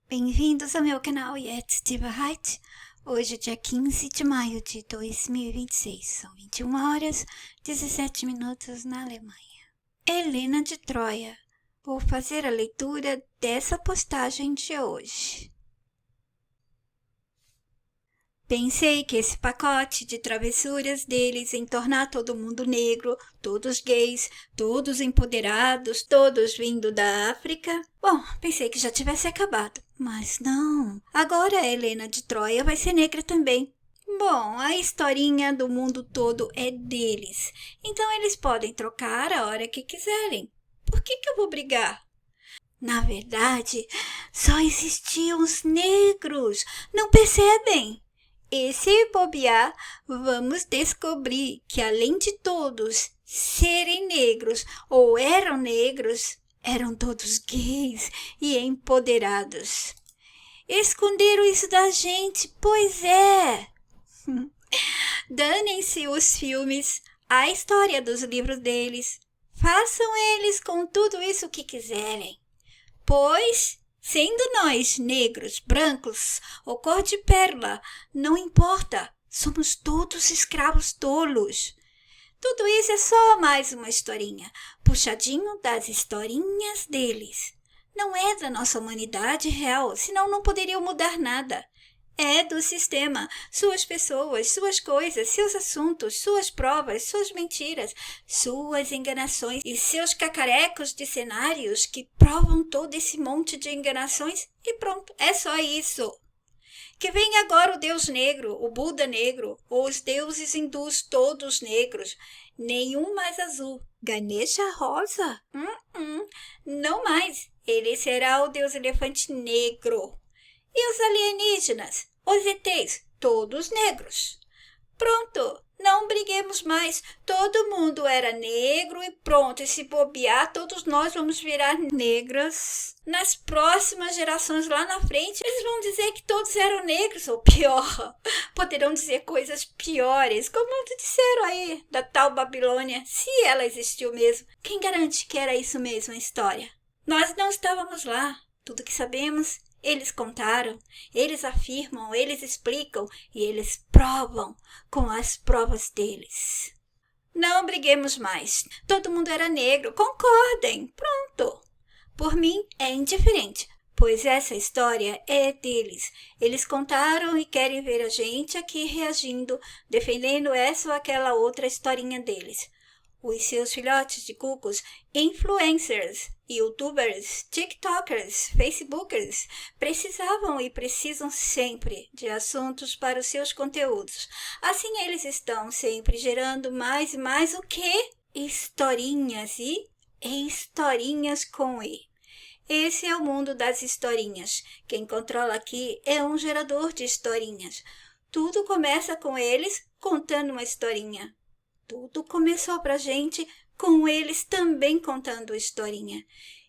Bem-vindos ao meu canal Jetzt die Wahrheit. Hoje é dia 15 de maio de 2026, são 21 horas 17 minutos na Alemanha. Helena de Troia. Vou fazer a leitura dessa postagem de hoje. Pensei que esse pacote de travessuras deles em tornar todo mundo negro, todos gays, todos empoderados, todos vindo da África... Bom, pensei que já tivesse acabado, mas não. Agora a Helena de Troia vai ser negra também. Bom, a historinha do mundo todo é deles, então eles podem trocar a hora que quiserem. Por que eu vou brigar? Na verdade, só existiam os negros, não percebem? E se bobear, vamos descobrir que além de todos serem negros ou eram todos gays e empoderados. Esconderam isso da gente, pois é. Danem-se os filmes, a história dos livros deles. Façam eles com tudo isso que quiserem. Pois... sendo nós negros, brancos ou cor de pérola, não importa, somos todos escravos tolos. Tudo isso é só mais uma historinha, puxadinho das historinhas deles. Não é da nossa humanidade real, senão não poderiam mudar nada. É do sistema, suas pessoas, suas coisas, seus assuntos, suas provas, suas mentiras, suas enganações e seus cacarecos de cenários que provam todo esse monte de enganações e pronto, é só isso. Que venha agora o Deus negro, o Buda negro, ou os deuses hindus todos negros, nenhum mais azul. Ganesha rosa? Não mais, ele será o Deus elefante negro. E os alienígenas, os ETs, todos negros. Pronto, não briguemos mais. Todo mundo era negro e pronto. E se bobear, todos nós vamos virar negras. Nas próximas gerações lá na frente, eles vão dizer que todos eram negros, ou pior, poderão dizer coisas piores, como disseram aí da tal Babilônia, se ela existiu mesmo. Quem garante que era isso mesmo a história? Nós não estávamos lá. Tudo que sabemos... eles contaram, eles afirmam, eles explicam e eles provam com as provas deles. Não briguemos mais. Todo mundo era negro. Concordem. Pronto. Por mim é indiferente, pois essa história é deles. Eles contaram e querem ver a gente aqui reagindo, defendendo essa ou aquela outra historinha deles. Os seus filhotes de cucos, influencers, youtubers, tiktokers, facebookers, precisavam e precisam sempre de assuntos para os seus conteúdos. Assim eles estão sempre gerando mais e mais o quê? Historinhas e historinhas com E. Esse é o mundo das historinhas. Quem controla aqui é um gerador de historinhas. Tudo começa com eles contando uma historinha. Tudo começou pra gente com eles também contando historinha.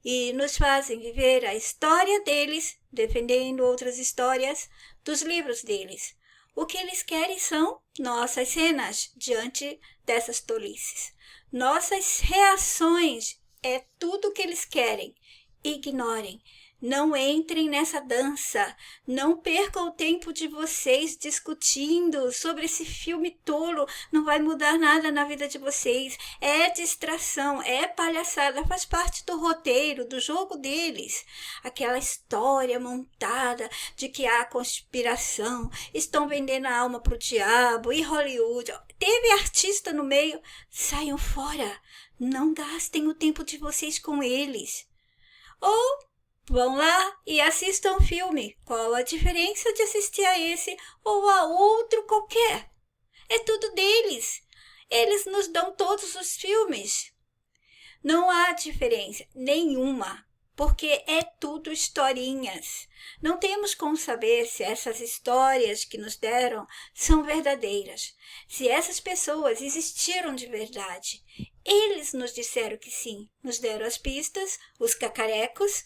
E nos fazem viver a história deles, defendendo outras histórias dos livros deles. O que eles querem são nossas cenas diante dessas tolices. Nossas reações é tudo o que eles querem. Ignorem. Não entrem nessa dança, não percam o tempo de vocês discutindo sobre esse filme tolo, não vai mudar nada na vida de vocês, é distração, é palhaçada, faz parte do roteiro, do jogo deles. Aquela história montada de que há conspiração, estão vendendo a alma pro diabo e Hollywood, teve artista no meio, saiam fora, não gastem o tempo de vocês com eles. Ou vão lá e assistam um filme. Qual a diferença de assistir a esse ou a outro qualquer? É tudo deles. Eles nos dão todos os filmes. Não há diferença nenhuma, porque é tudo historinhas. Não temos como saber se essas histórias que nos deram são verdadeiras, se essas pessoas existiram de verdade. Eles nos disseram que sim, nos deram as pistas, os cacarecos,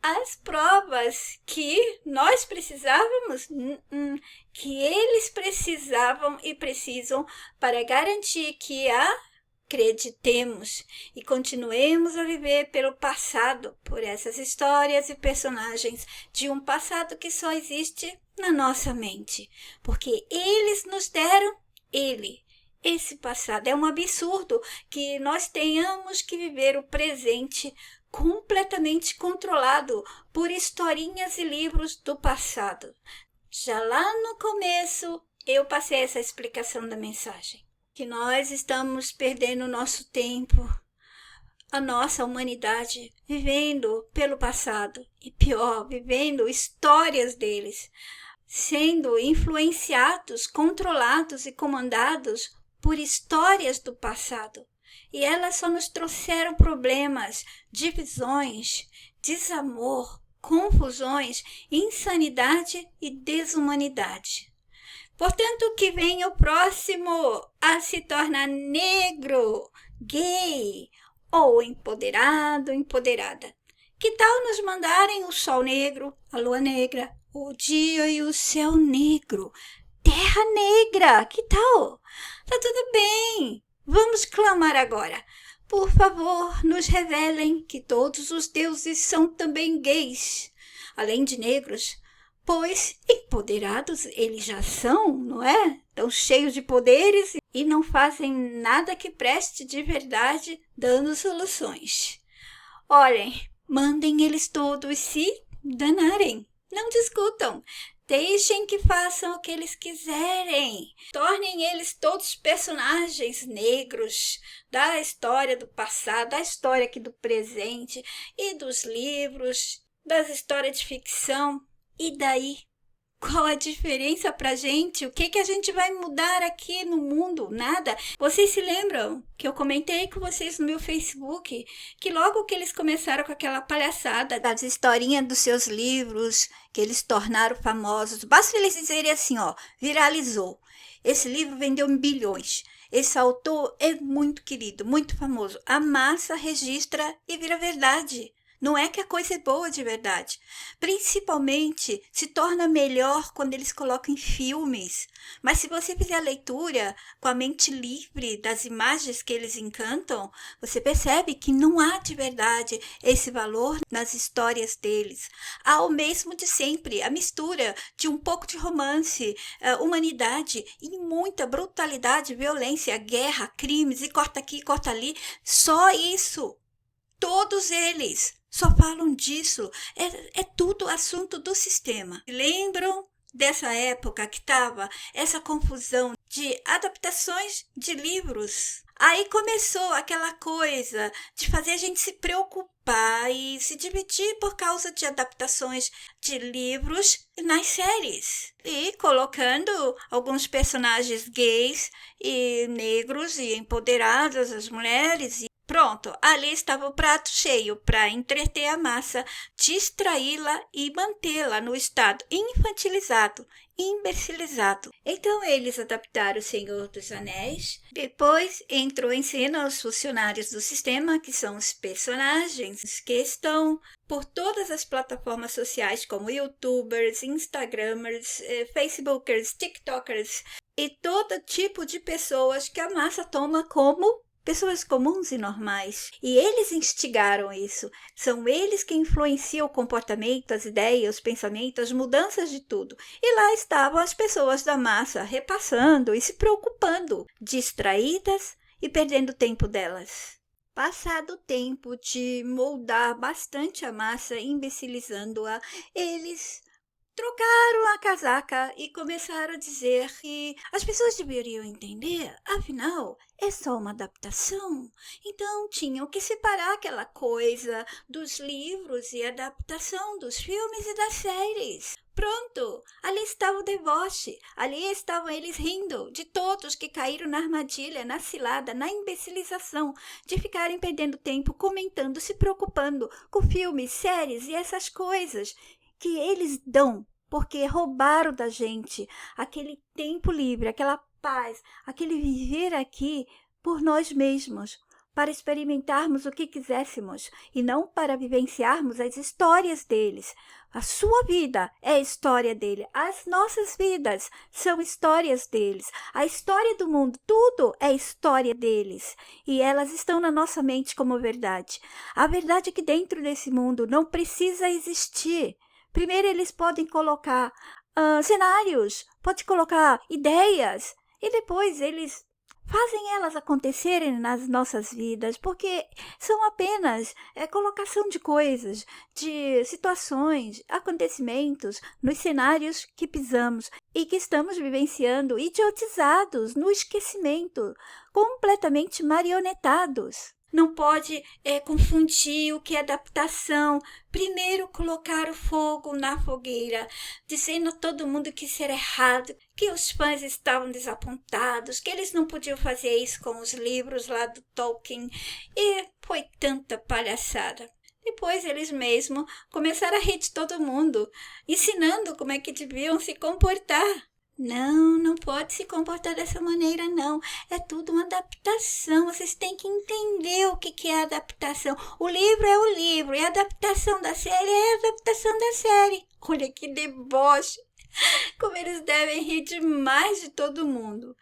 as provas que nós precisávamos, que eles precisavam e precisam para garantir que a Acreditemos e continuemos a viver pelo passado, por essas histórias e personagens de um passado que só existe na nossa mente, porque eles nos deram esse passado. É um absurdo que nós tenhamos que viver o presente completamente controlado por historinhas e livros do passado. Já lá no começo, eu passei essa explicação da mensagem. Que nós estamos perdendo nosso tempo, a nossa humanidade, vivendo pelo passado. E pior, vivendo histórias deles, sendo influenciados, controlados e comandados por histórias do passado. E elas só nos trouxeram problemas, divisões, desamor, confusões, insanidade e desumanidade. Portanto, que venha o próximo a se tornar negro, gay ou empoderado, empoderada. Que tal nos mandarem o sol negro, a lua negra, o dia e o céu negro, terra negra? Que tal? Tá tudo bem. Vamos clamar agora. Por favor, nos revelem que todos os deuses são também gays, além de negros. Pois empoderados eles já são, não é? Estão cheios de poderes e não fazem nada que preste de verdade, dando soluções. Olhem, mandem eles todos se danarem. Não discutam. Deixem que façam o que eles quiserem. Tornem eles todos personagens negros da história do passado, da história aqui do presente e dos livros, das histórias de ficção. E daí? Qual a diferença pra gente? O que a gente vai mudar aqui no mundo? Nada. Vocês se lembram que eu comentei com vocês no meu Facebook que logo que eles começaram com aquela palhaçada das historinhas dos seus livros, que eles tornaram famosos, basta eles dizerem assim, ó, viralizou. Esse livro vendeu bilhões. Esse autor é muito querido, muito famoso. A massa registra e vira verdade. Não é que a coisa é boa de verdade. Principalmente se torna melhor quando eles colocam em filmes. Mas se você fizer a leitura com a mente livre das imagens que eles encantam, você percebe que não há de verdade esse valor nas histórias deles. Há o mesmo de sempre, a mistura de um pouco de romance, humanidade e muita brutalidade, violência, guerra, crimes e corta aqui, corta ali. Só isso. Todos eles só falam disso. É tudo assunto do sistema. Lembram dessa época que estava essa confusão de adaptações de livros? Aí começou aquela coisa de fazer a gente se preocupar e se dividir por causa de adaptações de livros nas séries. E colocando alguns personagens gays e negros e empoderados, as mulheres. Pronto, ali estava o prato cheio para entreter a massa, distraí-la e mantê-la no estado infantilizado, imbecilizado. Então eles adaptaram o Senhor dos Anéis. Depois entrou em cena os funcionários do sistema, que são os personagens que estão por todas as plataformas sociais, como YouTubers, Instagramers, Facebookers, TikTokers e todo tipo de pessoas que a massa toma como pessoas comuns e normais. E eles instigaram isso. São eles que influenciam o comportamento, as ideias, os pensamentos, as mudanças de tudo. E lá estavam as pessoas da massa repassando e se preocupando, distraídas e perdendo tempo delas. Passado o tempo de moldar bastante a massa, imbecilizando-a, eles trocaram a casaca e começaram a dizer que as pessoas deveriam entender, afinal, é só uma adaptação. Então, tinham que separar aquela coisa dos livros e adaptação dos filmes e das séries. Pronto, ali estava o deboche, ali estavam eles rindo de todos que caíram na armadilha, na cilada, na imbecilização, de ficarem perdendo tempo comentando, se preocupando com filmes, séries e essas coisas que eles dão, porque roubaram da gente aquele tempo livre, aquela paz, aquele viver aqui por nós mesmos, para experimentarmos o que quiséssemos e não para vivenciarmos as histórias deles. A sua vida é a história dele, as nossas vidas são histórias deles, a história do mundo, tudo é história deles e elas estão na nossa mente como verdade. A verdade é que dentro desse mundo não precisa existir. Primeiro eles podem colocar cenários, pode colocar ideias e depois eles fazem elas acontecerem nas nossas vidas, porque são apenas colocação de coisas, de situações, acontecimentos nos cenários que pisamos e que estamos vivenciando, idiotizados, no esquecimento, completamente marionetados. Não pode confundir o que é adaptação. Primeiro colocar o fogo na fogueira, dizendo a todo mundo que isso era errado, que os fãs estavam desapontados, que eles não podiam fazer isso com os livros lá do Tolkien. E foi tanta palhaçada. Depois eles mesmos começaram a rir de todo mundo, ensinando como é que deviam se comportar. Não pode se comportar dessa maneira, não. É tudo uma adaptação. Vocês têm que entender o que é adaptação. O livro é o livro e a adaptação da série é a adaptação da série. Olha que deboche. Como eles devem rir demais de todo mundo.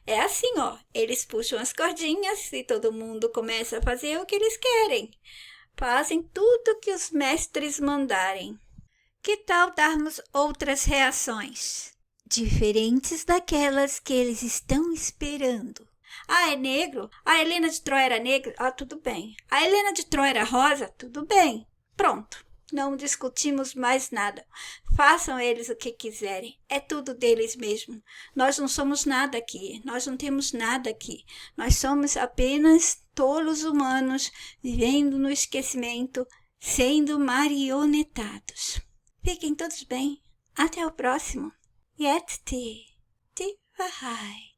É assim, ó. Eles puxam as cordinhas e todo mundo começa a fazer o que eles querem. Fazem tudo que os mestres mandarem. Que tal darmos outras reações? Diferentes daquelas que eles estão esperando. Ah, é negro? A Helena de Troia era negra? Ah, tudo bem. A Helena de Troia era rosa? Tudo bem. Pronto. Não discutimos mais nada. Façam eles o que quiserem. É tudo deles mesmo. Nós não somos nada aqui. Nós não temos nada aqui. Nós somos apenas tolos humanos vivendo no esquecimento, sendo marionetados. Fiquem todos bem. Até o próximo. Yet ti, ti vahai.